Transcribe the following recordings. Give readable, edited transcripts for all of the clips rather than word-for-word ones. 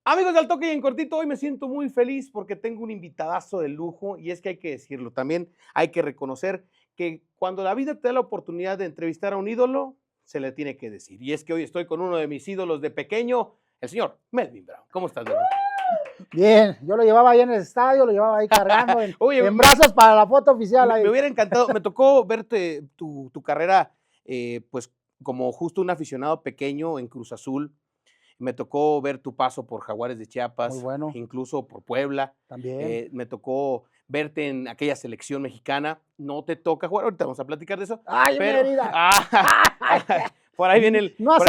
Amigos del Toque y en cortito, hoy me siento muy feliz porque tengo un invitadazo de lujo y es que hay que decirlo, también hay que reconocer que cuando la vida te da la oportunidad de entrevistar a un ídolo, se le tiene que decir. Y es que hoy estoy con uno de mis ídolos de pequeño, el señor Melvin Brown. ¿Cómo estás, Melvin? Bien, yo lo llevaba ahí en el estadio, lo llevaba ahí cargando Oye, en brazos para la foto oficial me ahí. hubiera encantado, me tocó verte tu carrera, pues como justo un aficionado pequeño en Cruz Azul. Me tocó ver tu paso por Jaguares de Muy Chiapas, bueno, incluso por Puebla. también. Me tocó verte en aquella selección mexicana. No te toca jugar, ahorita vamos a platicar de eso, ¡Ay, una pero herida! por ahí viene el, No ha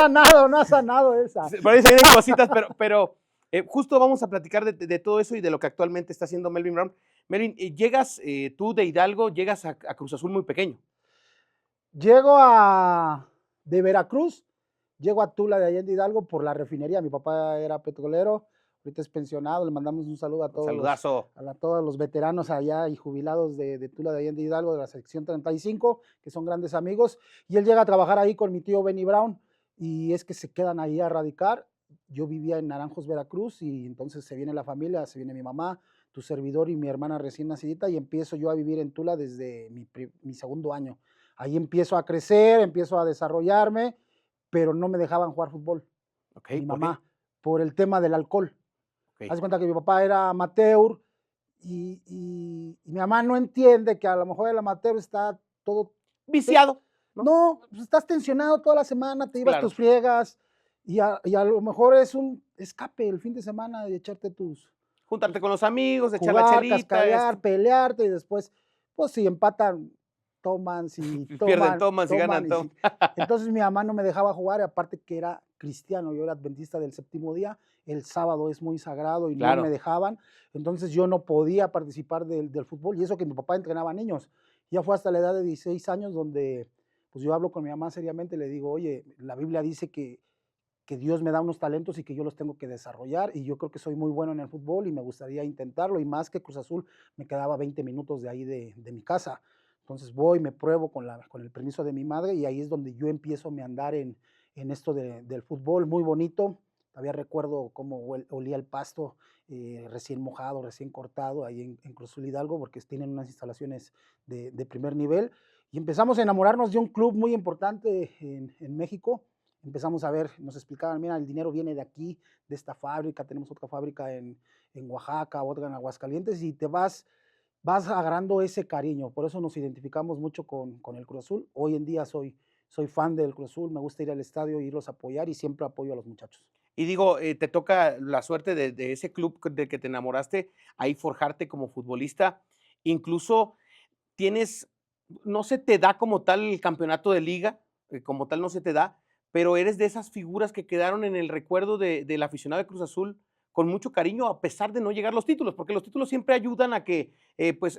sanado esa. por ahí se vienen cositas, pero justo vamos a platicar de todo eso y de lo que actualmente está haciendo Melvin Brown. Melvin, llegas tú de Hidalgo, llegas a Cruz Azul muy pequeño. Llego a de Veracruz, llego a Tula de Allende Hidalgo por la refinería. Mi papá era petrolero, ahorita es pensionado. Le mandamos un saludo a Un todos saludazo. todos los veteranos allá y jubilados de Tula de Allende Hidalgo, de la sección 35, que son grandes amigos. Y él llega a trabajar ahí con mi tío Benny Brown, y es que se quedan ahí a radicar. Yo vivía en Naranjos, Veracruz, y entonces se viene la familia, se viene mi mamá, tu servidor y mi hermana recién nacidita, y empiezo yo a vivir en Tula desde mi segundo año. Ahí empiezo a crecer, empiezo a desarrollarme, pero no me dejaban jugar fútbol, Ok, mi ¿por qué? mamá, por el tema del alcohol. Ok. Haz de cuenta que mi papá era amateur y mi mamá no entiende que a lo mejor el amateur está todo, Viciado, ¿no? no, pues estás tensionado toda la semana, te llevas tus Claro. friegas y a lo mejor es un escape el fin de semana de echarte Juntarte con los amigos, echar la jugar, chelita, cascarear, pelearte y después, pues si empatan, toman, si pierden, toman, toman, si ganan, toman. toman. Entonces mi mamá no me dejaba jugar, y aparte que era cristiano, yo era adventista del séptimo día, el sábado es muy sagrado y no me Claro, dejaban, entonces yo no podía participar del fútbol, y eso que mi papá entrenaba niños. Ya fue hasta la edad de 16 años donde pues yo hablo con mi mamá seriamente, le digo, oye, la Biblia dice que Dios me da unos talentos y que yo los tengo que desarrollar, y yo creo que soy muy bueno en el fútbol y me gustaría intentarlo, y más que Cruz Azul me quedaba 20 minutos de ahí de mi casa. Entonces voy, me pruebo con el permiso de mi madre, y ahí es donde yo empiezo mi andar en esto del fútbol, muy bonito. Todavía recuerdo cómo olía el pasto recién mojado, recién cortado, ahí en Cruz Azul Hidalgo, porque tienen unas instalaciones de primer nivel. Y empezamos a enamorarnos de un club muy importante en México. Empezamos a ver, nos explicaban, mira, el dinero viene de aquí, de esta fábrica, tenemos otra fábrica en Oaxaca, otra en Aguascalientes, y vas agarrando ese cariño. Por eso nos identificamos mucho con el Cruz Azul. Hoy en día soy fan del Cruz Azul, me gusta ir al estadio, irlos a apoyar, y siempre apoyo a los muchachos. y digo, te toca la suerte de ese club del que te enamoraste, ahí forjarte como futbolista, incluso tienes, no se te da como tal el campeonato de liga, como tal no se te da, pero eres de esas figuras que quedaron en el recuerdo del aficionado de Cruz Azul con mucho cariño, a pesar de no llegar los títulos, porque los títulos siempre ayudan a que, pues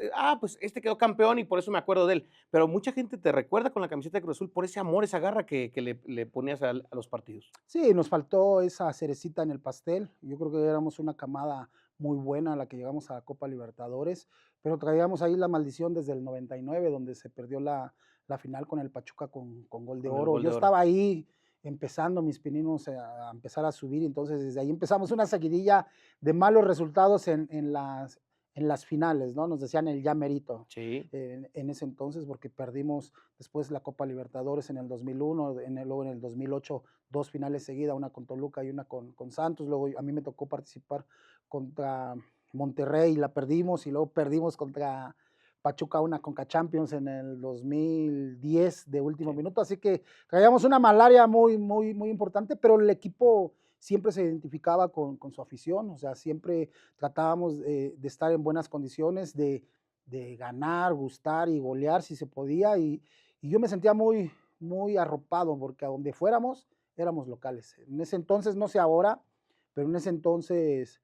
este quedó campeón y por eso me acuerdo de él. Pero mucha gente te recuerda con la camiseta de Cruz Azul por ese amor, esa garra que le ponías a los partidos. Sí, nos faltó esa cerecita en el pastel. Yo creo que éramos una camada muy buena la que llegamos a la Copa Libertadores, pero traíamos ahí la maldición desde el 99, donde se perdió la final con el Pachuca con gol de Con el oro. gol Yo de oro. estaba ahí empezando mis pininos a empezar a subir, entonces desde ahí empezamos una seguidilla de malos resultados en las finales, ¿no? Nos decían el ya merito Sí. en ese entonces, porque perdimos después la Copa Libertadores en el 2001, luego en el 2008 dos finales seguidas, una con Toluca y una con Santos. Luego a mí me tocó participar contra Monterrey y la perdimos, y luego perdimos contra Pachuca una Conca Champions en el 2010 de último Sí. minuto, así que traíamos una malaria muy, muy, muy importante, pero el equipo siempre se identificaba con su afición, o sea, siempre tratábamos de estar en buenas condiciones, de ganar, gustar y golear si se podía, y yo me sentía muy, muy arropado, porque a donde fuéramos éramos locales. En ese entonces, no sé ahora, pero en ese entonces,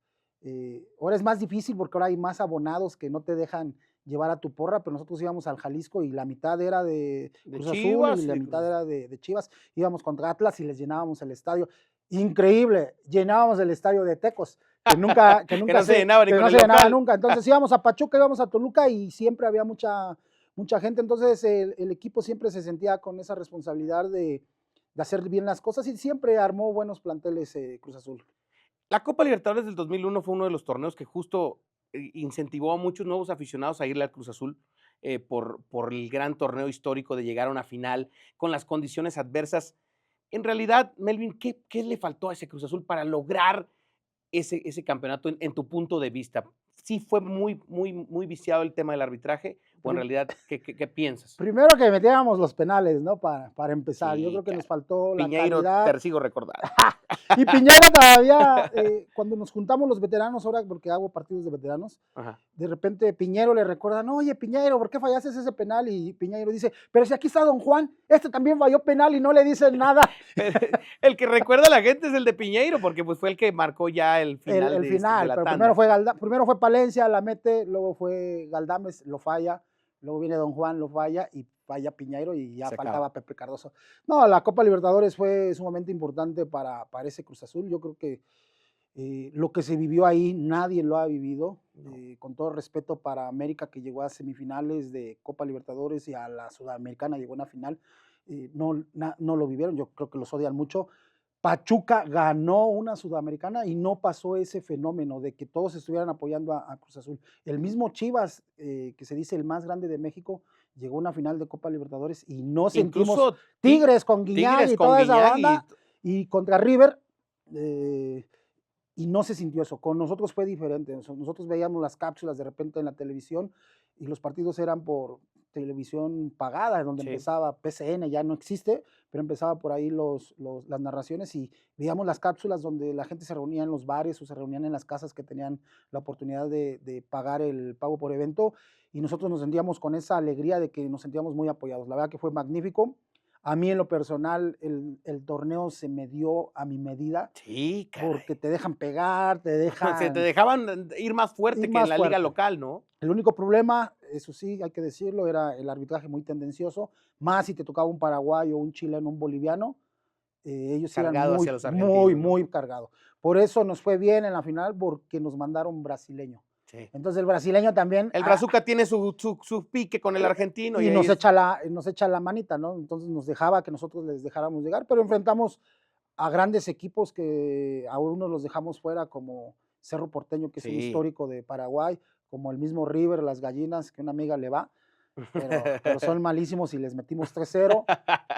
ahora es más difícil porque ahora hay más abonados que no te dejan llevar a tu porra, pero nosotros íbamos al Jalisco y la mitad era de De Cruz Azul y Chivas y la de mitad Cruz. era de Chivas. Íbamos contra Atlas y les llenábamos el estadio. Increíble, llenábamos el estadio de Tecos, Que no se llenaba ni que con no el se llenaba local. nunca. Entonces íbamos a Pachuca, íbamos a Toluca y siempre había mucha gente. Entonces el equipo siempre se sentía con esa responsabilidad de hacer bien las cosas, y siempre armó buenos planteles Cruz Azul. La Copa Libertadores del 2001 fue uno de los torneos que justo incentivó a muchos nuevos aficionados a irle al Cruz Azul por el gran torneo histórico de llegar a una final con las condiciones adversas. En realidad, Melvin, ¿qué le faltó a ese Cruz Azul para lograr ese campeonato en tu punto de vista? ¿Sí fue muy viciado el tema del arbitraje o en Prim- realidad qué piensas? Primero que metiéramos los penales, ¿no? Para empezar. Yo Sí, creo que nos claro. faltó la Piñeiro, calidad. te sigo recordando. Y Piñera todavía, cuando nos juntamos los veteranos, ahora porque hago partidos de veteranos, Ajá. de repente Piñero le recuerdan, oye Piñero, ¿por qué fallaste ese penal? Y Piñero dice, pero si aquí está Don Juan, este también falló penal y no le dicen nada. El que recuerda a la gente es el de Piñeiro, porque pues fue el que marcó ya el final El de final, la pero tanda. primero fue Palencia, la mete, luego fue Galdames, lo falla, luego viene Don Juan, lo falla y falla Piñeiro y ya Se acaba. faltaba Pepe Cardoso. No, la Copa Libertadores fue sumamente importante para ese Cruz Azul. Yo creo que lo que se vivió ahí nadie lo ha vivido. No. Con todo respeto para América, que llegó a semifinales de Copa Libertadores, y a la Sudamericana llegó a una final, no lo vivieron. Yo creo que los odian mucho. Pachuca ganó una Sudamericana y no pasó ese fenómeno de que todos estuvieran apoyando a Cruz Azul. El mismo Chivas, que se dice el más grande de México, llegó a una final de Copa Libertadores y no sentimos Incluso Tigres con Guiñac Tigres y con toda esa Guiñac banda, y contra River, y no se sintió eso. Con nosotros fue diferente. Nosotros veíamos las cápsulas de repente en la televisión y los partidos eran por televisión pagada, donde sí. empezaba PCN, ya no existe, pero empezaba por ahí las narraciones, y veíamos las cápsulas donde la gente se reunía en los bares o se reunían en las casas que tenían la oportunidad de pagar el pago por evento, y nosotros nos sentíamos con esa alegría de que nos sentíamos muy apoyados. La verdad que fue magnífico. A mí en lo personal el torneo se me dio a mi medida, Sí, porque caray. te dejan pegar, te Se te dejan dejaban ir más ir fuerte que en más la liga fuerte. local, ¿no? El único problema, eso sí, hay que decirlo, era el arbitraje muy tendencioso, más si te tocaba un paraguayo, un chileno, un boliviano, ellos eran Cargado hacia muy, los muy, argentinos, ¿no? muy cargados. Por eso nos fue bien en la final, porque nos mandaron brasileño. Sí. Entonces el brasileño también, El Brazuca tiene su pique con el argentino y y ahí es nos echa la manita, ¿no? Entonces nos dejaba que nosotros les dejáramos llegar, pero enfrentamos a grandes equipos que a unos los dejamos fuera, como Cerro Porteño, que es un sí. histórico de Paraguay, como el mismo River, las Gallinas, que una amiga le va, pero son malísimos y les metimos 3-0.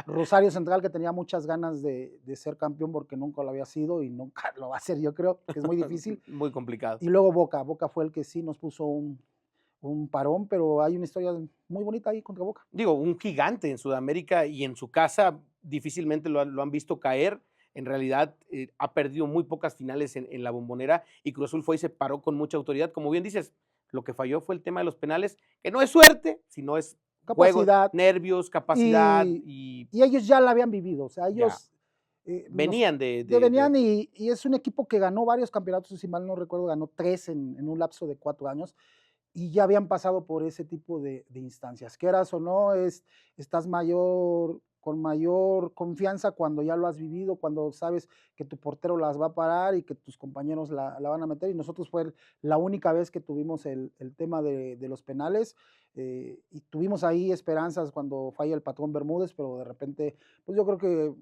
Rosario Central, que tenía muchas ganas de ser campeón porque nunca lo había sido y nunca lo va a ser, yo creo que es muy difícil. Muy complicado. Y luego Boca fue el que sí nos puso un parón, pero hay una historia muy bonita ahí contra Boca. Digo, un gigante en Sudamérica y en su casa difícilmente lo han visto caer. En realidad ha perdido muy pocas finales en la Bombonera y Cruz Azul fue y se paró con mucha autoridad. Como bien dices, lo que falló fue el tema de los penales, que no es suerte, sino es juego, Capacidad, nervios, capacidad y, y y ellos ya la habían vivido, o sea, ya, ellos venían venían, y es un equipo que ganó varios campeonatos, si mal no recuerdo, ganó 3 en un lapso de 4 años, y ya habían pasado por ese tipo de instancias. Quieras o no, estás con mayor confianza cuando ya lo has vivido, cuando sabes que tu portero las va a parar y que tus compañeros la van a meter. Y nosotros fue la única vez que tuvimos el tema de los penales, y tuvimos ahí esperanzas cuando falla el patrón Bermúdez, pero de repente, pues yo creo que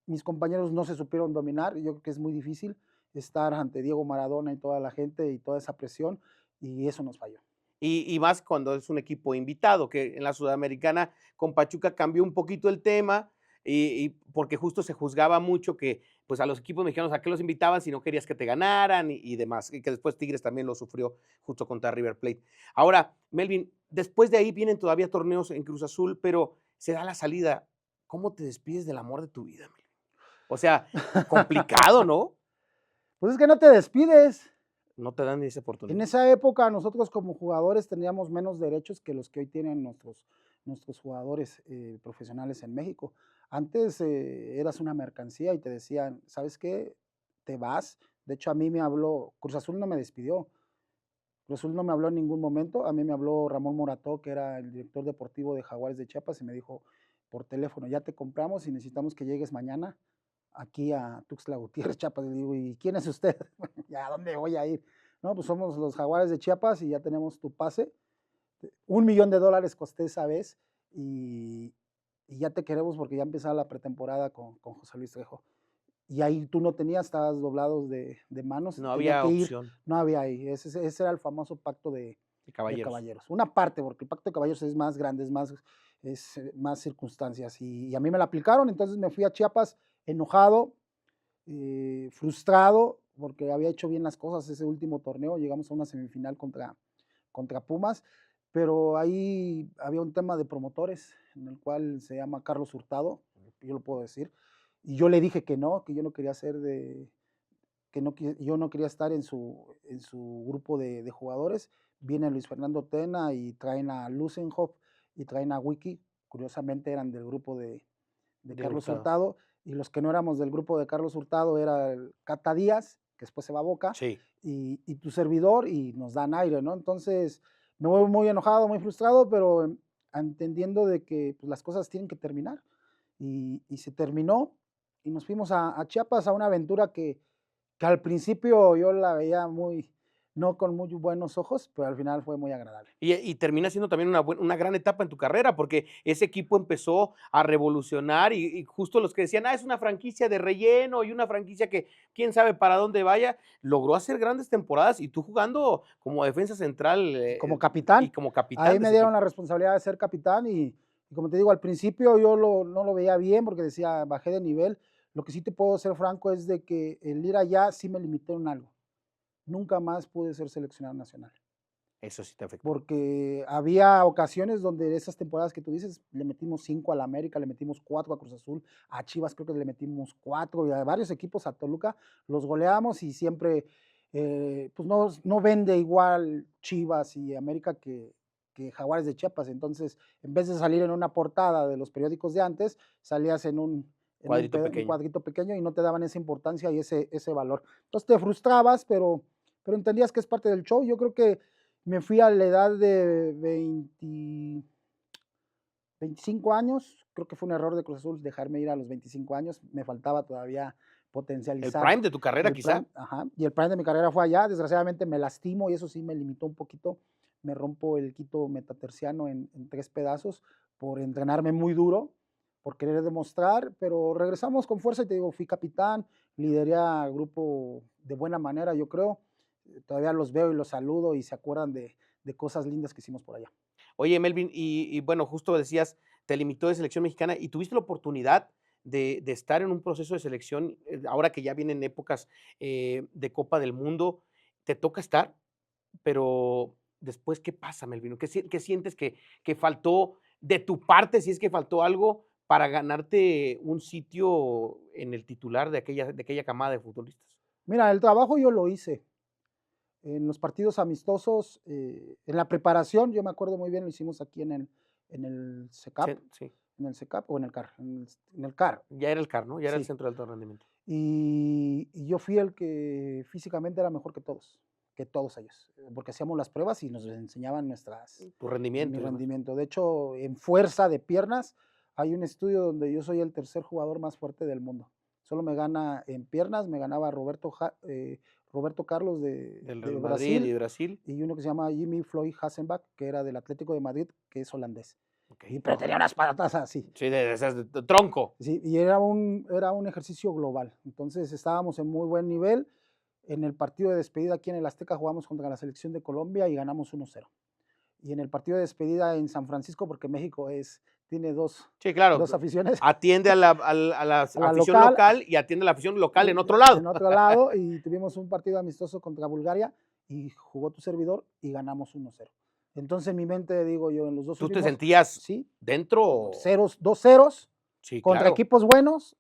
mis compañeros no se supieron dominar. Yo creo que es muy difícil estar ante Diego Maradona y toda la gente y toda esa presión, y eso nos falló. y más cuando es un equipo invitado, que en la Sudamericana con Pachuca cambió un poquito el tema, y porque justo se juzgaba mucho que pues a los equipos mexicanos a qué los invitaban si no querías que te ganaran y demás, y que después Tigres también lo sufrió justo contra River Plate. Ahora, Melvin, después de ahí vienen todavía torneos en Cruz Azul, pero se da la salida. ¿Cómo te despides del amor de tu vida, Melvin? O sea, complicado, ¿no? Pues es que no te despides. No te dan esa En oportunidad. esa época nosotros como jugadores teníamos menos derechos que los que hoy tienen nuestros jugadores profesionales en México. Antes eras una mercancía y te decían, ¿sabes qué? Te vas. De hecho, a mí me habló, Cruz Azul no me despidió. Cruz Azul no me habló en ningún momento. A mí me habló Ramón Morató, que era el director deportivo de Jaguares de Chiapas, y me dijo por teléfono, ya te compramos y necesitamos que llegues mañana aquí a Tuxtla Gutiérrez, Chiapas. Le digo, ¿y quién es usted? ¿A dónde voy a ir? No, pues somos los Jaguares de Chiapas y ya tenemos tu pase. $1,000,000 costé esa vez, y ya te queremos porque ya empezaba la pretemporada con José Luis Trejo. y ahí tú no tenías, estabas doblados de manos, No tenía había que ir, opción no había ahí, ese era el famoso pacto de de caballeros. caballeros. Una parte, porque el pacto de caballeros es más grande, más circunstancias, y a mí me la aplicaron, entonces me fui a Chiapas enojado, frustrado, porque había hecho bien las cosas ese último torneo, llegamos a una semifinal contra Pumas, pero ahí había un tema de promotores, en el cual se llama Carlos Hurtado, yo lo puedo decir, y yo le dije que yo no quería ser yo no quería estar en su grupo de jugadores. Viene Luis Fernando Tena y traen a Lusenhoff y traen a Wiki, curiosamente eran del grupo de De Carlos Hurtado. Hurtado, y los que no éramos del grupo de Carlos Hurtado era el Cata Díaz, que después se va a Boca, Sí. y tu servidor, y nos dan aire, ¿no? Entonces, me voy muy enojado, muy frustrado, pero entendiendo de que pues, las cosas tienen que terminar. Y se terminó, y nos fuimos a Chiapas a una aventura que al principio yo la veía no con muy buenos ojos, pero al final fue muy agradable. Y termina siendo también una gran etapa en tu carrera, porque ese equipo empezó a revolucionar y justo los que decían, es una franquicia de relleno y una franquicia que quién sabe para dónde vaya, logró hacer grandes temporadas y tú jugando como defensa central Como y capitán, como capitán ahí de me ese dieron equipo. la responsabilidad de ser capitán y como te digo, al principio yo no lo veía bien porque decía, bajé de nivel. Lo que sí te puedo ser franco es de que el ir allá sí me limité en algo. Nunca más pude ser seleccionado nacional. Eso sí te afectó. Porque había ocasiones donde esas temporadas que tú dices, le metimos 5 a la América, le metimos 4 a Cruz Azul, a Chivas creo que le metimos 4 y a varios equipos, a Toluca, los goleamos y siempre, pues no vende igual Chivas y América que Jaguares de Chiapas. Entonces, en vez de salir en una portada de los periódicos de antes, salías Cuadrito un pequeño. cuadrito pequeño y no te daban esa importancia y ese valor. Entonces te frustrabas, pero entendías que es parte del show. Yo creo que me fui a la edad de 25 años, creo que fue un error de Cruz Azul dejarme ir a los 25 años, me faltaba todavía El potencializar prime de tu carrera, el prime, quizá. ajá, y el prime de mi carrera fue allá, desgraciadamente me lastimo y eso sí me limitó un poquito, me rompo el quito metatarsiano en 3 pedazos por entrenarme muy duro, por querer demostrar, pero regresamos con fuerza y te digo, fui capitán, lideré al grupo de buena manera, yo creo, todavía los veo y los saludo y se acuerdan de cosas lindas que hicimos por allá. Oye, Melvin, y bueno, justo decías, te limitó de selección mexicana y tuviste la oportunidad de estar en un proceso de selección, ahora que ya vienen épocas de Copa del Mundo, te toca estar, pero después, ¿qué pasa, Melvin? ¿Qué sientes que faltó de tu parte, si es que faltó algo, para ganarte un sitio en el titular de aquella camada de futbolistas? Mira, el trabajo yo lo hice. En los partidos amistosos, en la preparación, yo me acuerdo muy bien, lo hicimos aquí en el Sí, CECAP, sí, en el CECAP o en el CAR, ya era el CAR, ¿no? Ya era el sí. centro de alto rendimiento. Y yo fui el que físicamente era mejor que todos ellos, porque hacíamos las pruebas y nos enseñaban Tu mi rendimiento y demás. rendimiento. De hecho, en fuerza de piernas, hay un estudio donde yo soy el tercer jugador más fuerte del mundo. Solo me gana en piernas, me ganaba Roberto Carlos Del de Real Madrid y Brasil Brasil. y uno que se llama Jimmy Floyd Hasselback, que era del Atlético de Madrid, que es holandés. Okey, Pero tenía unas patatas así. sí, de esas de tronco. Sí, y era un ejercicio global. Entonces estábamos en muy buen nivel. En el partido de despedida aquí en el Azteca jugamos contra la selección de Colombia y ganamos 1-0. Y en el partido de despedida en San Francisco, porque México tiene Sí, claro, dos aficiones, atiende a la a la afición local local y atiende a la afición local en otro en lado. otro lado, y tuvimos un partido amistoso contra Bulgaria y jugó tu servidor y ganamos 1-0. Entonces en mi mente digo yo, en los dos ¿Tú te últimos, sentías sí, dentro? ceros, 2-0 Sí, contra claro, equipos buenos,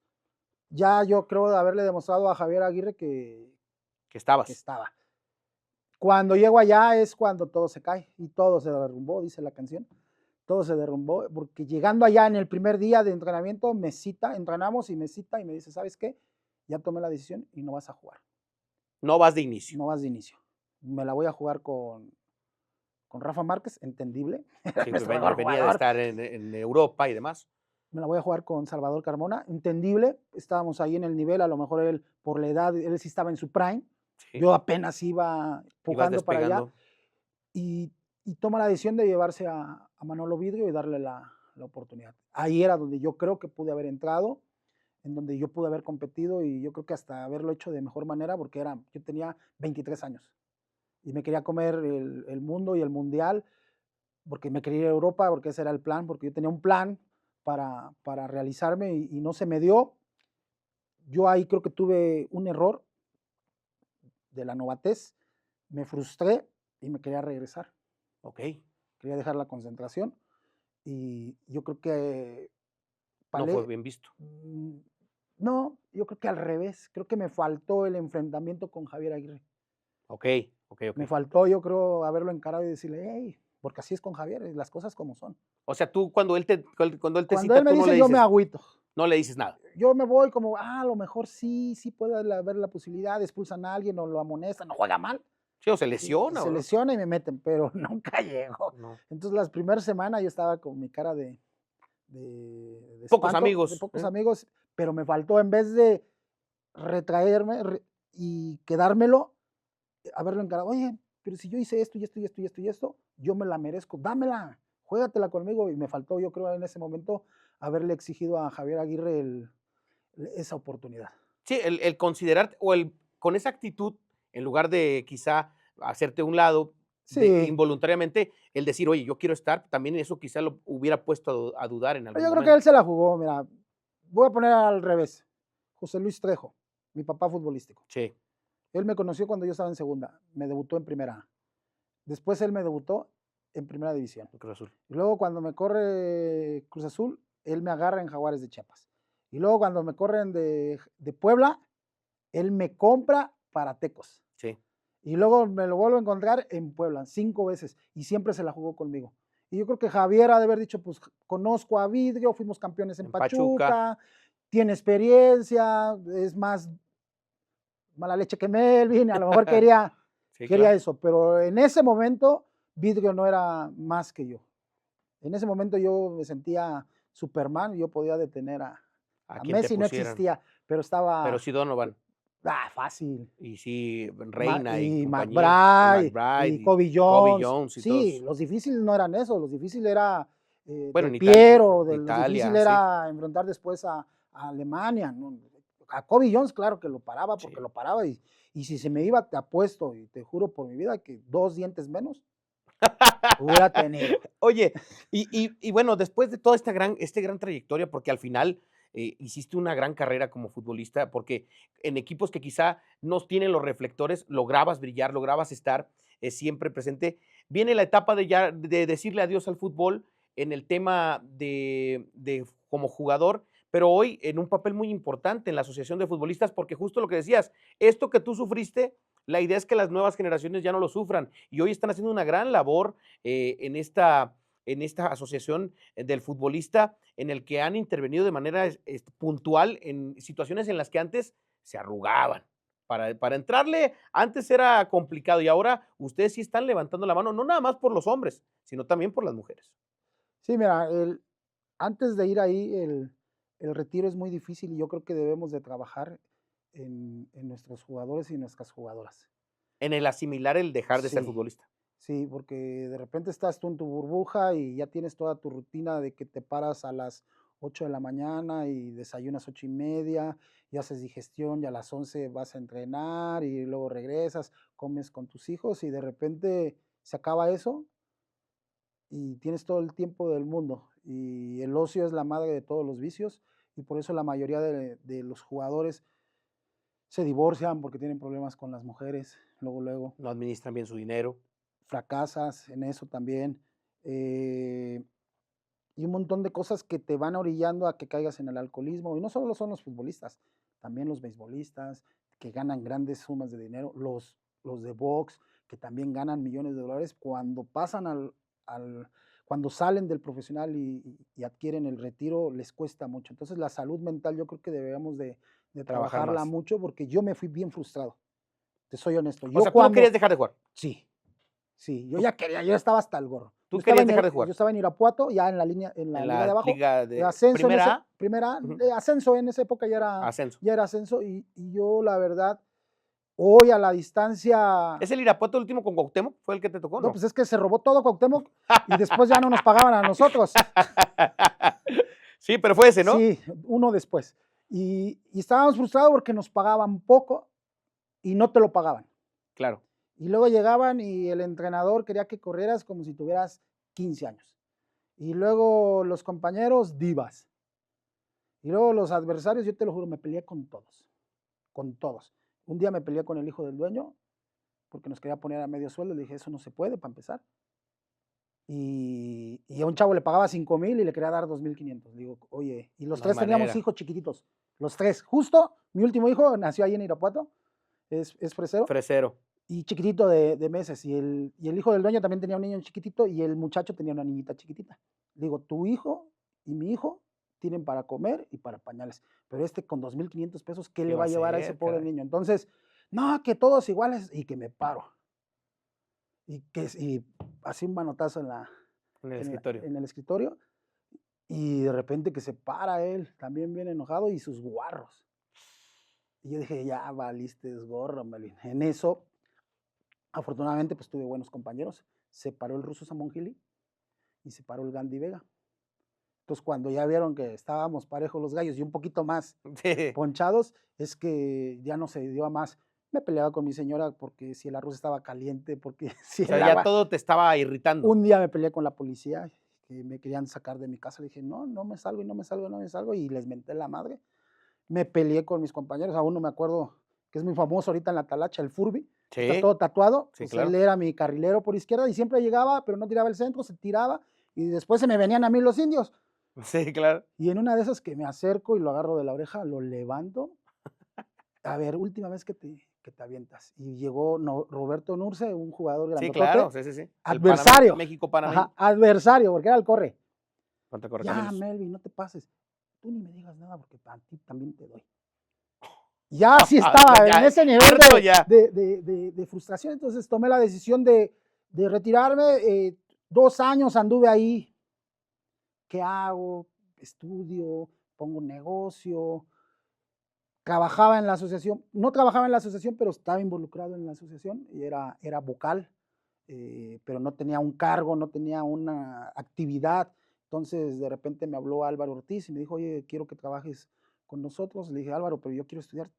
ya yo creo de haberle demostrado a Javier Aguirre que que estabas. estaba. Cuando llego allá es cuando todo se cae y todo se derrumbó, dice la canción. Todo se derrumbó porque llegando allá en el primer día de entrenamiento me cita, entrenamos y me cita y me dice, ¿sabes qué? Ya tomé la decisión y no vas a jugar, No vas de inicio. no vas de inicio. Me la voy a jugar con Rafa Márquez, entendible, era Sí, pues nuestro mejor venía de jugador. estar en Europa y demás. Me la voy a jugar con Salvador Carmona, entendible, estábamos ahí en el nivel, a lo mejor él por la edad, él sí estaba en su prime, Sí, yo apenas iba ibas pujando para allá despegando. y, y toma la decisión de llevarse a Manolo Vidrio y darle la oportunidad. Ahí era donde yo creo que pude haber entrado. en donde yo pude haber competido y yo creo que hasta haberlo hecho de mejor manera porque yo tenía 23 años y me quería comer el mundo y el mundial porque me quería ir a Europa, porque ese era el plan, porque yo tenía un plan para realizarme y no se me dio. Yo ahí creo que tuve un error de la novatez, me frustré y me quería regresar. Ok. Quería dejar la concentración y yo creo que No fue Palé, bien visto. no, yo creo que al revés, creo que me faltó el enfrentamiento con Javier Aguirre. Ok, ok, ok. Me faltó, yo creo, haberlo encarado y decirle, hey, porque así es con Javier, las cosas como son. O sea, tú cuando él te Cuando él cita, me tú dice, yo me agüito. no le dices nada. Yo me voy como, a lo mejor sí puede haber la posibilidad, expulsan a alguien o lo amonestan, no juega mal. Sí, o se Y lesiona. se ¿no? lesiona y me meten, pero nunca llego. No. Entonces las primeras semanas yo estaba con mi cara de Pocos espanto, de amigos. pocos amigos, pero me faltó en vez de retraerme y quedármelo, haberlo encarado, oye, pero si yo hice esto y esto y esto y esto y esto, yo me la merezco, dámela, juégatela conmigo. Y me faltó, yo creo, en ese momento, haberle exigido a Javier Aguirre esa oportunidad. Sí, el considerar, con esa actitud, en lugar de quizá hacerte a un lado, Sí, involuntariamente, el decir, oye, yo quiero estar, también eso quizá lo hubiera puesto a dudar en pero algún yo creo que momento. él se la jugó, mira, voy a poner al revés. José Luis Trejo, mi papá futbolístico. Sí, Él me conoció cuando yo estaba en segunda, me debutó en primera. Después él me debutó en primera división. Cruz Azul. Y luego cuando me corre Cruz Azul, él me agarra en Jaguares de Chiapas. Y luego cuando me corren de Puebla, él me compra para Tecos. Sí. Y luego me lo vuelvo a encontrar en Puebla 5 veces y siempre se la jugó conmigo. Y yo creo que Javier ha de haber dicho, pues conozco a Vidrio, fuimos campeones en Pachuca, tiene experiencia, es más mala leche que Melvin, a lo mejor quería, Sí, quería claro. eso, pero en ese momento Vidrio no era más que yo. En ese momento yo me sentía Superman y yo podía detener A a quien te Messi, no pusieran. existía, pero Pero estaba sí Donovan. fácil. Y sí, Reina y Y compañía. Y McBride McBride y y Kobe Kobe Jones. Jones y Sí, todos. los difíciles no eran eso, los difíciles era Bueno, Del Piero, en los difíciles Italia, sí. era enfrentar después a Alemania. ¿No? A Kobe Jones, claro que lo paraba porque Sí. lo paraba y si se me iba, te apuesto y te juro por mi vida que 2 dientes menos hubiera tenido. Oye, y bueno, después de toda esta gran trayectoria, porque al final hiciste una gran carrera como futbolista, porque en equipos que quizá no tienen los reflectores, lograbas brillar, lograbas estar siempre presente. Viene la etapa de decirle adiós al fútbol en el tema de como jugador, pero hoy en un papel muy importante en la Asociación de Futbolistas, porque justo lo que decías, esto que tú sufriste, la idea es que las nuevas generaciones ya no lo sufran y hoy están haciendo una gran labor en esta asociación del futbolista en el que han intervenido de manera puntual en situaciones en las que antes se arrugaban. Para entrarle, antes era complicado y ahora ustedes sí están levantando la mano, no nada más por los hombres, sino también por las mujeres. Sí, mira, antes de ir ahí, el retiro es muy difícil y yo creo que debemos de trabajar en nuestros jugadores y nuestras jugadoras. En el asimilar el dejar de ser Sí, futbolista. sí, porque de repente estás tú en tu burbuja y ya tienes toda tu rutina de que te paras a las 8 de la mañana y desayunas 8:30 y haces digestión y a las 11 vas a entrenar y luego regresas, comes con tus hijos y de repente se acaba eso y tienes todo el tiempo del mundo. Y el ocio es la madre de todos los vicios y por eso la mayoría de los jugadores se divorcian porque tienen problemas con las mujeres, luego No administran bien su dinero. fracasas en eso también. Y un montón de cosas que te van orillando a que caigas en el alcoholismo. Y no solo son los futbolistas, también los beisbolistas que ganan grandes sumas de dinero, los de box que también ganan millones de dólares cuando pasan cuando salen del profesional y adquieren el retiro, les cuesta mucho. Entonces la salud mental yo creo que debemos de Trabajar trabajarla más. mucho porque yo me fui bien frustrado, te soy honesto. O Yo sea, tú no querías cuando, dejar de jugar. sí, sí, yo Tú, ya quería, yo estaba hasta el gorro. tú querías dejar de Yo jugar. estaba en Irapuato, ya en la En liga de la abajo, liga de de ascenso primera A. Uh-huh. ascenso en esa época Ascenso. ya era ascenso y yo la verdad, hoy a la distancia, ¿Es el Irapuato el último con Cuauhtémoc? ¿Fue el que te tocó? no, No. pues es que se robó todo Cuauhtémoc y después ya no nos pagaban a nosotros. Sí, pero fue ese, ¿no? Sí, uno después. Y estábamos frustrados porque nos pagaban poco y no te lo pagaban. Claro. Y luego llegaban y el entrenador quería que corrieras como si tuvieras 15 años. Y luego los compañeros, divas. Y luego los adversarios, yo te lo juro, me peleé con todos. Con todos. Un día me peleé con el hijo del dueño porque nos quería poner a medio sueldo. Le dije, eso no se puede para empezar. Y a un chavo le pagaba 5,000 y le quería dar 2,500. Digo, oye, y los No hay tres teníamos manera. hijos chiquititos. Los tres. Justo, mi último hijo nació ahí en Irapuato. Es fresero. Fresero. Y chiquitito de meses. Y el hijo del dueño también tenía un niño chiquitito y el muchacho tenía una niñita chiquitita. Digo, tu hijo y mi hijo tienen para comer y para pañales. Pero con 2,500 pesos, ¿qué ¿Qué le va va a a llevar a ese hacer, pobre caray? niño? Entonces, no, que todos iguales y que me paro. Y así un manotazo En el escritorio. en el escritorio. Y de repente que se para él, también bien enojado, y sus guarros. Y yo dije, ya valiste gorro, Melvin. En eso, afortunadamente, pues tuve buenos compañeros. Se paró el ruso Samón Gili y se paró el Gandhi Vega. Entonces, cuando ya vieron que estábamos parejos los gallos y un poquito más Sí. ponchados, es que ya no se dio a más. Me peleaba con mi señora porque si el arroz estaba caliente, porque si O sea, el ya agua. todo te estaba irritando. Un día me peleé con la policía, que me querían sacar de mi casa. Le dije, no, no me salgo y no me salgo, no me salgo. Y les menté la madre. Me peleé con mis compañeros. Aún no me acuerdo, que es muy famoso ahorita en la Talacha, el Furby. Está Sí, todo tatuado. sí, Pues claro. él era mi carrilero por izquierda y siempre llegaba, pero no tiraba el centro, se tiraba. Y después se me venían a mí los indios. Sí, claro. Y en una de esas que me acerco y lo agarro de la oreja, lo levanto. A ver, última vez que te avientas. Y llegó Roberto Nurce, un jugador Sí, grandotote, claro. Sí, sí, sí. El adversario. México panameño. Ajá, adversario, porque era el corre. Contra Ya, Correcaminos. Melvin, no te pases. Tú ni me digas nada porque a ti también te doy. Ya sí estaba en Ya, ese nivel harto ya. de frustración. Entonces tomé la decisión de retirarme. 2 años anduve ahí. ¿Qué hago? Estudio, pongo un negocio. Trabajaba en la asociación. No trabajaba en la asociación, pero estaba involucrado en la asociación y era vocal. Pero no tenía un cargo, no tenía una actividad. Entonces, de repente me habló Álvaro Ortiz y me dijo, oye, quiero que trabajes con nosotros. Le dije, Álvaro, pero yo quiero estudiar.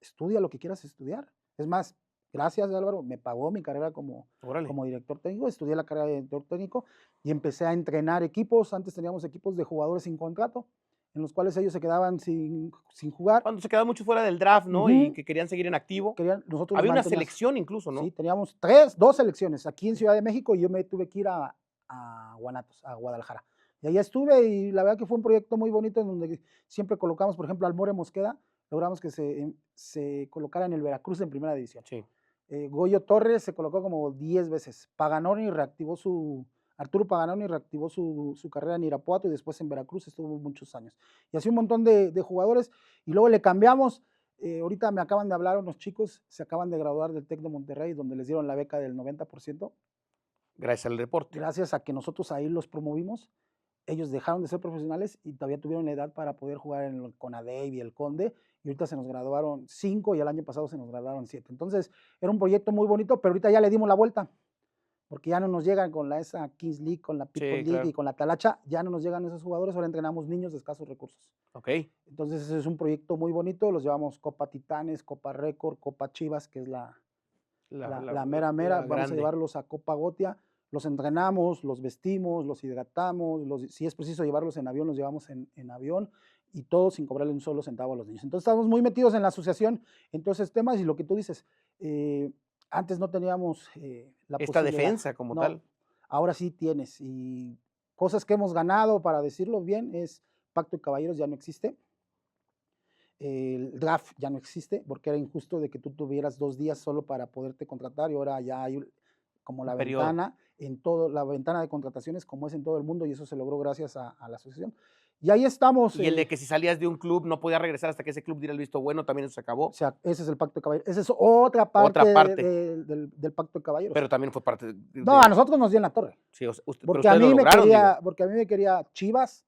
Estudia lo que quieras estudiar. Es más, gracias Álvaro, me pagó mi carrera como Órale. director técnico. Estudié la carrera de director técnico y empecé a entrenar equipos. Antes teníamos equipos de jugadores sin contrato, en los cuales ellos se quedaban sin jugar. Cuando se quedaba mucho fuera del draft, ¿no? Y que querían seguir en activo. Nosotros los Había una manteníamos. selección incluso, ¿no? Sí, teníamos 2 selecciones aquí en Ciudad de México y yo me tuve que ir a Guanatos, a Guadalajara. Y allá estuve y la verdad que fue un proyecto muy bonito en donde siempre colocamos, por ejemplo, al More Mosqueda, logramos que se colocara en el Veracruz en primera división. Sí. Goyo Torres se colocó como 10 veces. Arturo Paganoni reactivó su carrera en Irapuato y después en Veracruz estuvo muchos años. Y así un montón de jugadores y luego le cambiamos. Ahorita me acaban de hablar unos chicos, se acaban de graduar del TEC de Monterrey, donde les dieron la beca del 90%. Gracias al deporte. Gracias a que nosotros ahí los promovimos, ellos dejaron de ser profesionales y todavía tuvieron la edad para poder jugar en el CONADEIB y el Conde, y ahorita se nos graduaron 5 y el año pasado se nos graduaron 7. Entonces, era un proyecto muy bonito, pero ahorita ya le dimos la vuelta, porque ya no nos llegan con esa Kings League, con la People League claro. y con la Talacha, ya no nos llegan esos jugadores, ahora entrenamos niños de escasos recursos. Ok. Entonces, ese es un proyecto muy bonito, los llevamos Copa Titanes, Copa Récord, Copa Chivas, que es la mera, vamos grande. a llevarlos a Copa Gotia, los entrenamos, los vestimos, los hidratamos, si es preciso llevarlos en avión, los llevamos en avión y todo sin cobrarle un solo centavo a los niños. Entonces estamos muy metidos en la asociación en todos esos temas y lo que tú dices, antes no teníamos la Esta posibilidad. defensa como tal. Ahora sí tienes y cosas que hemos ganado, para decirlo bien, es Pacto de Caballeros ya no existe. El draft ya no existe porque era injusto de que tú tuvieras 2 días solo para poderte contratar y ahora ya hay como la ventana la ventana de contrataciones como es en todo el mundo y eso se logró gracias a la asociación. Y ahí estamos. Y el de que si salías de un club no podías regresar hasta que ese club diera el visto bueno, también eso se acabó. O sea, ese es el Pacto de Caballeros. Esa es otra parte. Del Pacto de Caballeros. Pero también fue parte No, a nosotros nos dio en la torre. Sí, porque a mí me quería Chivas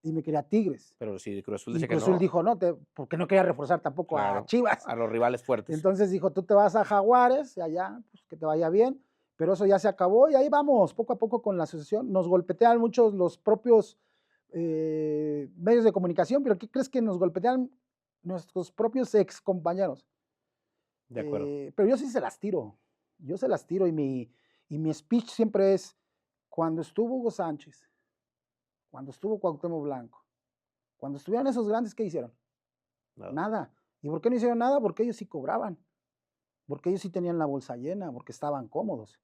y me quería Tigres. Pero sí, Cruz Azul decía que no. Cruz Azul dijo no, porque no quería reforzar tampoco a Chivas. A los rivales fuertes. Entonces dijo, tú te vas a Jaguares y allá, pues que te vaya bien. Pero eso ya se acabó y ahí vamos, poco a poco con la asociación. Nos golpetean muchos los propios medios de comunicación, pero ¿qué crees que nos golpetean nuestros propios ex compañeros? De acuerdo. Pero yo sí se las tiro, yo se las tiro y mi speech siempre es, cuando estuvo Hugo Sánchez, cuando estuvo Cuauhtémoc Blanco, cuando estuvieron esos grandes, ¿qué hicieron? Nada. Nada. ¿Y por qué no hicieron nada? Porque ellos sí cobraban, porque ellos sí tenían la bolsa llena, porque estaban cómodos.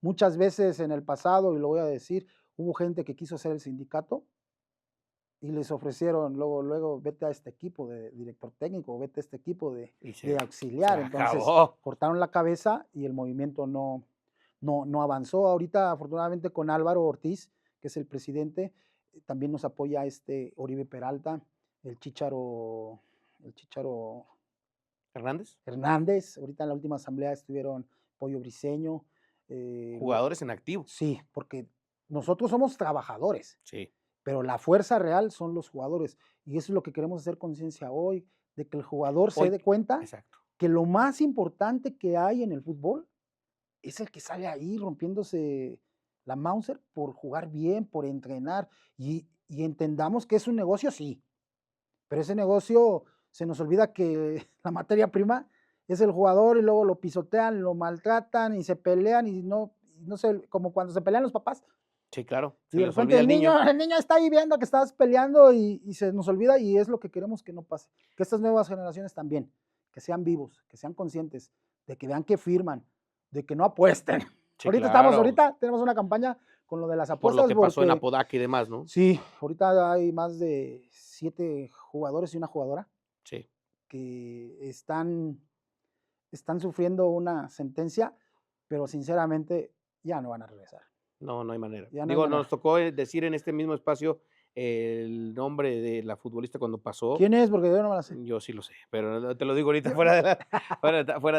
Muchas veces en el pasado, y lo voy a decir, hubo gente que quiso hacer el sindicato y les ofrecieron luego, vete a este equipo de director técnico, vete a este equipo Y de se auxiliar. Entonces, acabó. cortaron la cabeza y el movimiento no avanzó. Ahorita, afortunadamente, con Álvaro Ortiz, que es el presidente, también nos apoya Oribe Peralta, el Chícharo ¿Hernández? Hernández. Ahorita en la última asamblea estuvieron Pollo Briseño. Jugadores en activo. Sí, porque nosotros somos trabajadores, Sí. pero la fuerza real son los jugadores. Y eso es lo que queremos hacer conciencia hoy, de que el jugador se Hoy, dé cuenta exacto. que lo más importante que hay en el fútbol es el que sale ahí rompiéndose la Mauser por jugar bien, por entrenar. Y entendamos que es un negocio, sí, pero ese negocio se nos olvida que la materia prima es el jugador y luego lo pisotean, lo maltratan y se pelean y no sé, como cuando se pelean los papás. Sí, claro. Y Se de les repente olvida el niño. el niño está ahí viendo que estás peleando y se nos olvida y es lo que queremos que no pase. Que estas nuevas generaciones también, que sean vivos, que sean conscientes, de que vean que firman, de que no apuesten. Sí, claro. Ahorita tenemos una campaña con lo de las Por lo apuestas que pasó en porque Apodaca y demás, ¿no? sí, ahorita hay más de 7 jugadores y una jugadora Sí. que están sufriendo una sentencia, pero sinceramente ya no van a regresar. No, no hay manera. Ya no hay Digo, manera. nos tocó decir en este mismo espacio el nombre de la futbolista cuando pasó. ¿Quién es? Porque yo no me la sé. Yo sí lo sé, pero te lo digo ahorita fuera,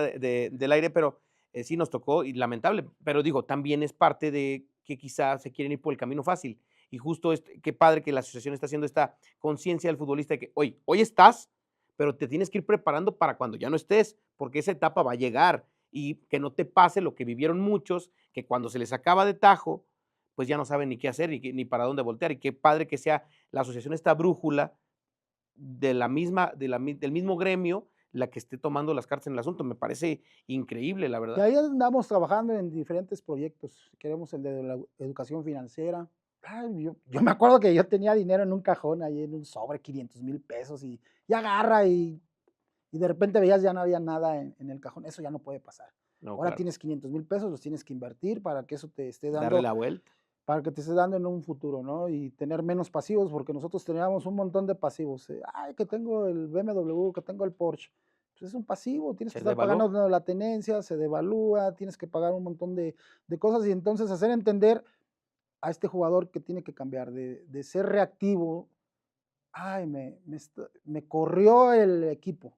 del aire, pero sí nos tocó y lamentable. Pero digo, también es parte de que quizás se quieren ir por el camino fácil. Y justo qué padre que la asociación está haciendo esta conciencia del futbolista de que hoy estás, pero te tienes que ir preparando para cuando ya no estés, porque esa etapa va a llegar y que no te pase lo que vivieron muchos, que cuando se les acaba de tajo, pues ya no saben ni qué hacer ni para dónde voltear. Y qué padre que sea la asociación esta brújula del mismo gremio la que esté tomando las cartas en el asunto. Me parece increíble, la Y verdad. ahí andamos trabajando en diferentes proyectos. Queremos el de la educación financiera. Ay, yo me acuerdo que yo tenía dinero en un cajón, ahí en un sobre, 500,000 pesos, y agarra y de repente veías ya no había nada en el cajón. Eso ya no puede pasar. No, Ahora claro. tienes 500,000 pesos, los tienes que invertir para que eso te esté Darle dando, la vuelta. para que te esté dando en un futuro, ¿no? Y tener menos pasivos, porque nosotros teníamos un montón de pasivos. Ay, que tengo el BMW, que tengo el Porsche. Pues es un pasivo, tienes que Se estar devaluó. pagando la tenencia, se devalúa, tienes que pagar un montón de cosas y entonces hacer entender a este jugador que tiene que cambiar de ser reactivo. Ay, me corrió el equipo.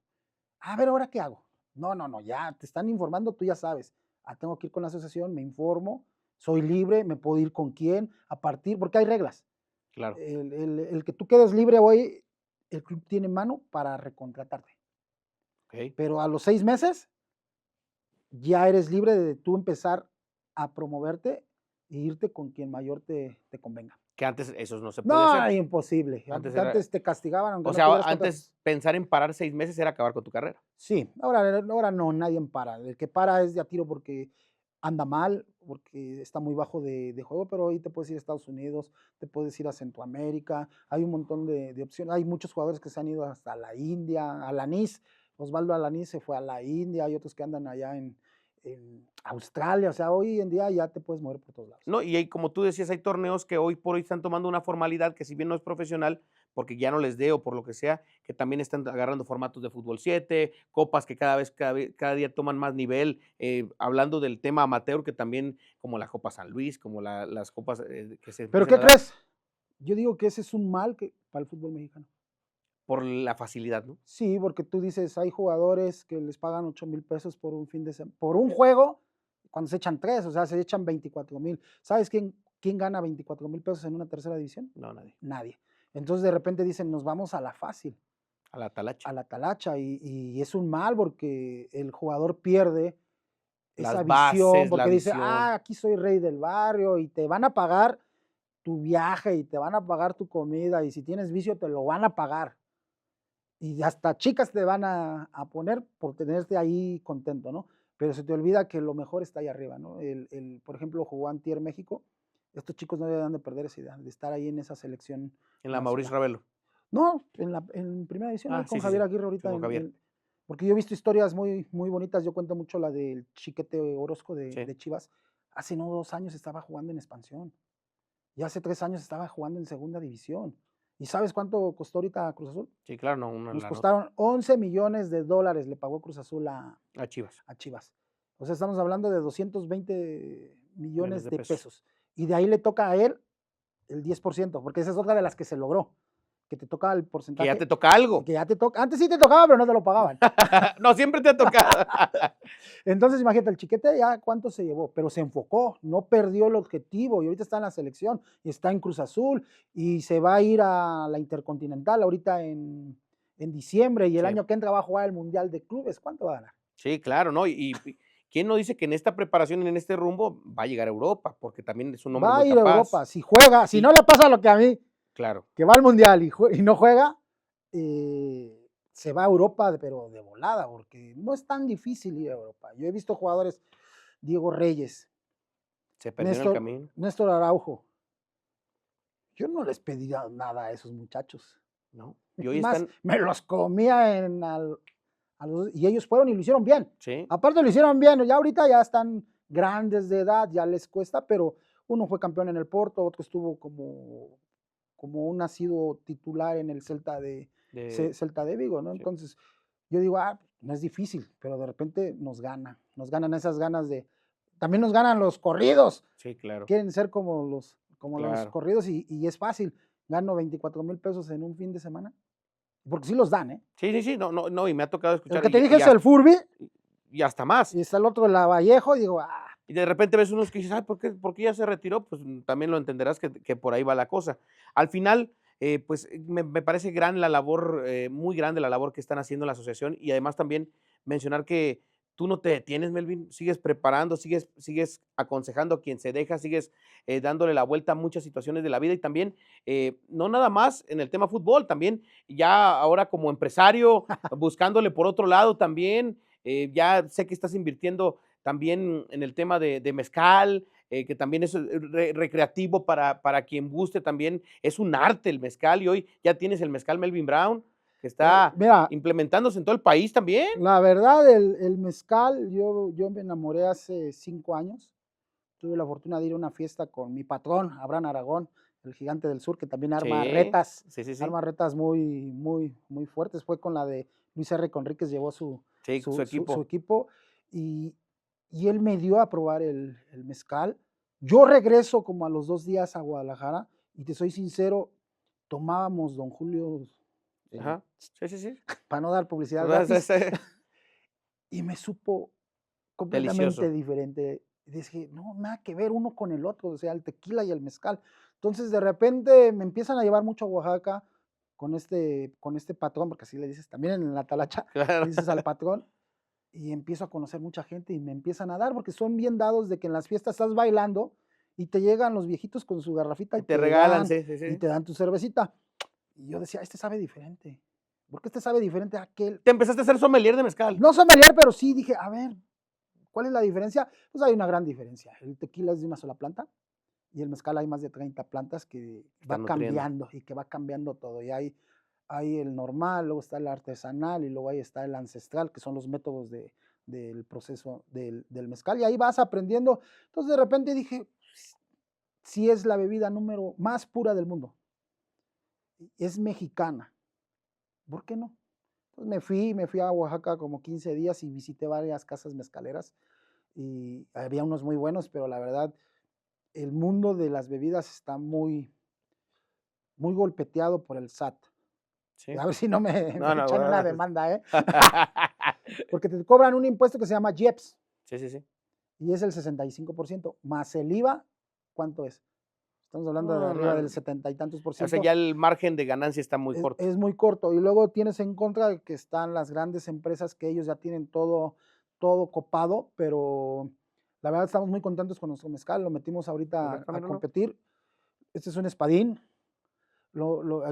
A ver, ¿ahora qué hago? No, ya te están informando, tú ya sabes. Tengo que ir con la asociación, me informo, soy libre, me puedo ir con quién, porque hay reglas. Claro. El que tú quedes libre hoy, el club tiene mano para recontratarte. Ok. Pero a los 6 meses ya eres libre de tú empezar a promoverte e irte con quien mayor te convenga. Que antes eso no se podía No, hacer. imposible. Antes era, Antes te castigaban aunque o no sea, tuvieras antes pensar en parar 6 meses era acabar con tu carrera. Sí, ahora no, nadie para. El que para es de a tiro porque anda mal, porque está muy bajo de juego, pero ahí te puedes ir a Estados Unidos, te puedes ir a Centroamérica, hay un montón de opciones. Hay muchos jugadores que se han ido hasta la India, Alanís, Osvaldo Alanís se fue a la India, hay otros que andan allá en Australia, o sea, hoy en día ya te puedes mover por todos lados. No, y como tú decías, hay torneos que hoy por hoy están tomando una formalidad que si bien no es profesional, porque ya no les dé o por lo que sea, que también están agarrando formatos de fútbol 7, copas que cada día toman más nivel, hablando del tema amateur, que también como la Copa San Luis, como las copas que se ¿Pero empiezan qué a dar crees? Yo digo que ese es un mal para el fútbol mexicano. por la facilidad, ¿no? Sí, porque tú dices, hay jugadores que les pagan 8,000 pesos por un fin de semana, por un juego, cuando se echan 3, o sea, se echan 24,000. ¿Sabes quién gana 24,000 pesos en una tercera división? No, nadie. Nadie. Entonces de repente dicen, nos vamos a la fácil, A la talacha. a la talacha, y es un mal porque el jugador pierde esa Las visión, bases, la porque dice, visión. aquí soy rey del barrio y te van a pagar tu viaje y te van a pagar tu comida y si tienes vicio te lo van a pagar. Y hasta chicas te van a poner por tenerte ahí contento, ¿no? Pero se te olvida que lo mejor está ahí arriba, ¿no? Por ejemplo, jugó antier México. Estos chicos no deben de perder esa idea, de estar ahí en esa selección En la Mauricio nacional. Ravelo. No, en primera división, ahí Ah, con sí, sí, Javier sí. Aguirre Sí, ahorita con Javier. porque yo he visto historias muy, muy bonitas. Yo cuento mucho la del Chiquete Orozco Sí. de Chivas. Hace no 2 años estaba jugando en expansión. Y hace 3 años estaba jugando en segunda división. ¿Y sabes cuánto costó ahorita Cruz Azul? Sí, claro, no, una Nos la nota. costaron 11 millones de dólares, le pagó Cruz Azul A Chivas. a Chivas. O sea, estamos hablando de 220 Millones millones de de pesos. pesos. Y de ahí le toca a él el 10%, porque esa es otra de las que se logró, que te toca el Que ya porcentaje, te toca algo. que ya te toca. Antes sí te tocaba, pero no te lo pagaban. No, siempre te ha tocado. Entonces, imagínate, el Chiquete ya cuánto se llevó, pero se enfocó, no perdió el objetivo y ahorita está en la selección y está en Cruz Azul y se va a ir a la Intercontinental ahorita en diciembre y el Sí. año que entra va a jugar el Mundial de Clubes. ¿Cuánto va a ganar? Sí, claro, ¿no? Y quién no dice que en esta preparación, en este rumbo, va a llegar a Europa, porque también es un hombre Va a muy ir a capaz. Europa, si juega, si Sí. no le pasa lo que a mí, Claro. que va al Mundial y no juega, se va a Europa, pero de volada, porque no es tan difícil ir a Europa. Yo he visto jugadores, Diego Reyes, Se perdió en el Néstor, camino. Néstor Araujo. Yo no les pedía nada a esos muchachos. ¿No? Y Es hoy más, están. me los comía y ellos fueron y lo hicieron bien. Sí. Aparte lo hicieron bien, ya ahorita ya están grandes de edad, ya les cuesta, pero uno fue campeón en el Porto, otro estuvo como un nacido titular en el Celta de Vigo, ¿no? Sí. Entonces, yo digo, no es difícil, pero de repente nos ganan esas ganas también nos ganan los corridos, Sí, claro. quieren ser como los Claro. corridos y es fácil, gano 24,000 pesos en un fin de semana, porque sí los dan, ¿eh? Sí, sí, sí, no, no, no, y me ha tocado El escuchar que te dije y es el Furby y hasta más. y está el otro, el Lavallejo, y digo, Y de repente ves unos que dices, ay, ¿por qué ya se retiró? Pues también lo entenderás que por ahí va la cosa. Al final, pues me parece gran la labor, muy grande la labor que están haciendo en la asociación y además también mencionar que tú no te detienes, Melvin, sigues preparando, sigues aconsejando a quien se deja, sigues dándole la vuelta a muchas situaciones de la vida y también, no nada más en el tema fútbol, también ya ahora como empresario, buscándole por otro lado también, ya sé que estás invirtiendo también en el tema de mezcal, que también es recreativo para quien guste también, es un arte el mezcal y hoy ya tienes el mezcal Melvin Brown, que está mira, implementándose en todo el país también. la verdad, el mezcal, yo me enamoré hace 5 años. Tuve la fortuna de ir a una fiesta con mi patrón, Abraham Aragón, el gigante del sur, que también Sí, sí, sí, sí. arma retas muy, muy, muy fuertes. Fue con la de Luis R. Conríquez, llevó su Sí, su equipo. equipo y, y él me dio a probar el mezcal. Yo regreso como a los 2 días a Guadalajara y te soy sincero, tomábamos Don Julio, Ajá. Sí, sí, sí. para no dar publicidad O sea, gratis, y me supo completamente delicioso. diferente. Y dije, no, nada que ver uno con el otro, o sea, el tequila y el mezcal. Entonces, de repente me empiezan a llevar mucho a Oaxaca con este patrón, porque así le dices también en la talacha, Claro. le dices al patrón, y empiezo a conocer mucha gente y me empiezan a dar, porque son bien dados de que en las fiestas estás bailando y te llegan los viejitos con su garrafita Y te regalan, sí, sí, y sí. te dan tu cervecita. Y yo decía, este sabe diferente. ¿Por qué este sabe diferente a aquel? Te empezaste a ser sommelier de mezcal. No sommelier, pero sí dije, a ver, ¿cuál es la diferencia? Pues hay una gran diferencia. El tequila es de una sola planta y el mezcal hay más de 30 plantas que va Están nutriendo. cambiando y que va cambiando todo. Y hay el normal, luego está el artesanal y luego ahí está el ancestral, que son los métodos del proceso del mezcal. Y ahí vas aprendiendo. Entonces de repente dije, si es la bebida número más pura del mundo, es mexicana, ¿por qué no? Entonces me fui a Oaxaca como 15 días y visité varias casas mezcaleras y había unos muy buenos, pero la verdad, el mundo de las bebidas está muy, muy golpeteado por el SAT. Sí. A ver si no me No, no, echan una bueno. demanda, ¿eh? Porque te cobran un impuesto que se llama IEPS Sí, sí, sí. y es el 65%, más el IVA, ¿cuánto es? Estamos hablando de No, arriba no, del 70 y tantos por o sea, ciento. ya el margen de ganancia está muy corto. Es muy corto. Y luego tienes en contra de que están las grandes empresas que ellos ya tienen todo copado, pero la verdad estamos muy contentos con nuestro mezcal. Lo metimos ahorita Perfecto, a míralo. competir. este es un espadín,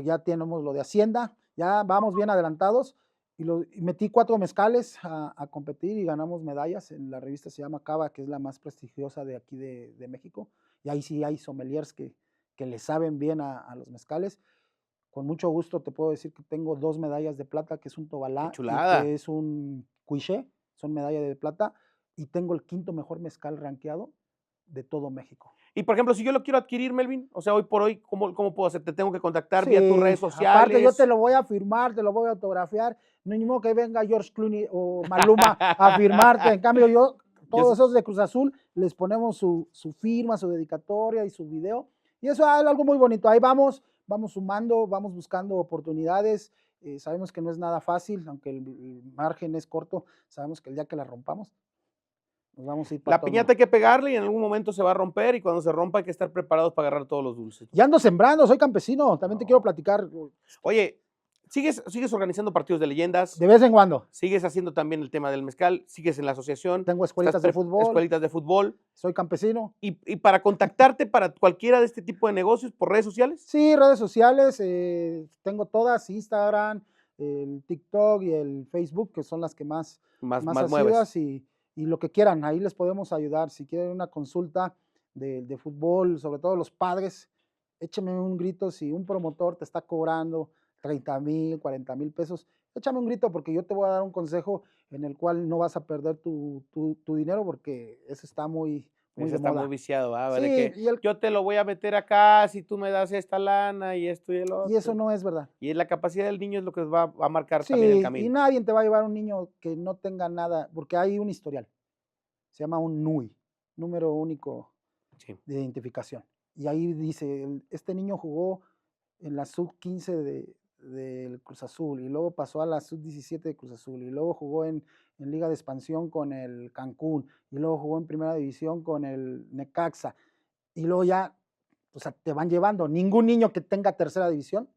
ya tenemos lo de Hacienda, ya vamos bien adelantados, y metí 4 mezcales a competir y ganamos medallas. En la revista se llama Cava, que es la más prestigiosa de aquí de México, y ahí sí hay sommeliers que le saben bien a los mezcales. Con mucho gusto te puedo decir que tengo 2 medallas de plata, que es un Qué Tobalá y chulada. que es un Cuiché, son medallas de plata, y tengo el 5º mejor mezcal rankeado de todo México. Y por ejemplo, si yo lo quiero adquirir, Melvin, o sea, hoy por hoy, ¿cómo puedo hacer? ¿Te tengo que contactar vía tus redes Sí, aparte yo te sociales? lo voy a firmar, te lo voy a autografiar, no ni modo que venga George Clooney o Maluma a firmarte, en cambio Yo todos s esos de Cruz Azul, les ponemos su firma, su dedicatoria y su video, y eso es algo muy bonito, ahí vamos sumando, vamos buscando oportunidades, sabemos que no es nada fácil, aunque el margen es corto, sabemos que el día que la rompamos, nos vamos a ir para La todo el piñata mundo. hay que pegarle y en algún momento se va a romper, y cuando se rompa hay que estar preparados para agarrar todos los dulces, ¿no? Y ando sembrando, soy campesino, también te quiero No. platicar, Oye, ¿sigues organizando partidos de leyendas? de vez en cuando. ¿Sigues haciendo también el tema del mezcal? ¿Sigues en la asociación? Tengo ¿Estás escuelitas de fútbol, escuelitas de fútbol? soy campesino. Y para contactarte para cualquiera de este tipo de negocios por redes sociales? Sí, redes sociales, tengo todas, Instagram, el TikTok y el Facebook, que son las que más Más mueves. asiduas y lo que quieran, ahí les podemos ayudar. Si quieren una consulta de fútbol, sobre todo los padres, échame un grito si un promotor te está cobrando 30,000, 40,000 pesos, échame un grito porque yo te voy a dar un consejo en el cual no vas a perder tu dinero porque eso está muy Ese de está muy moda. viciado, ¿va? De Sí, que yo te lo voy a meter acá si tú me das esta lana y esto y el y eso otro. no es verdad. Y la capacidad del niño es lo que va a marcar también el Sí, y camino. nadie te va a llevar un niño que no tenga nada, porque hay un historial, se llama un NUI, número único Sí. de identificación. Y ahí dice, este niño jugó en la sub-15 del Cruz Azul, y luego pasó a la sub-17 de Cruz Azul, y luego jugó en Liga de Expansión con el Cancún, y luego jugó en Primera División con el Necaxa, y luego ya, o sea, te van llevando. Ningún niño que tenga tercera división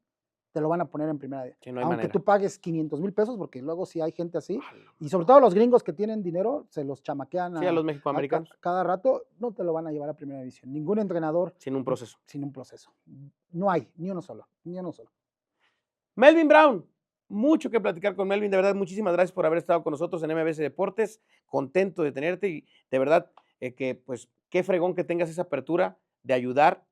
te lo van a poner en primera división. Sí, no hay Aunque manera. tú pagues 500,000 pesos, porque luego sí hay gente así, ¡Hala! y sobre todo los gringos que tienen dinero, se los chamaquean Sí, a los mexicoamericanos, cada rato, no te lo van a llevar a primera división. Ningún entrenador sin un proceso. sin un proceso. No hay, ni uno solo, ni uno solo. Melvin Brown, mucho que platicar con Melvin, de verdad, muchísimas gracias por haber estado con nosotros en MBS Deportes, contento de tenerte y de verdad que pues qué fregón que tengas esa apertura de ayudar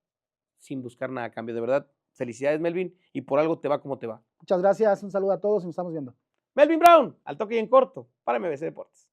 sin buscar nada a cambio, de verdad, felicidades Melvin y por algo te va como te va. Muchas gracias, un saludo a todos y nos estamos viendo. Melvin Brown, al toque y en corto, para MBS Deportes.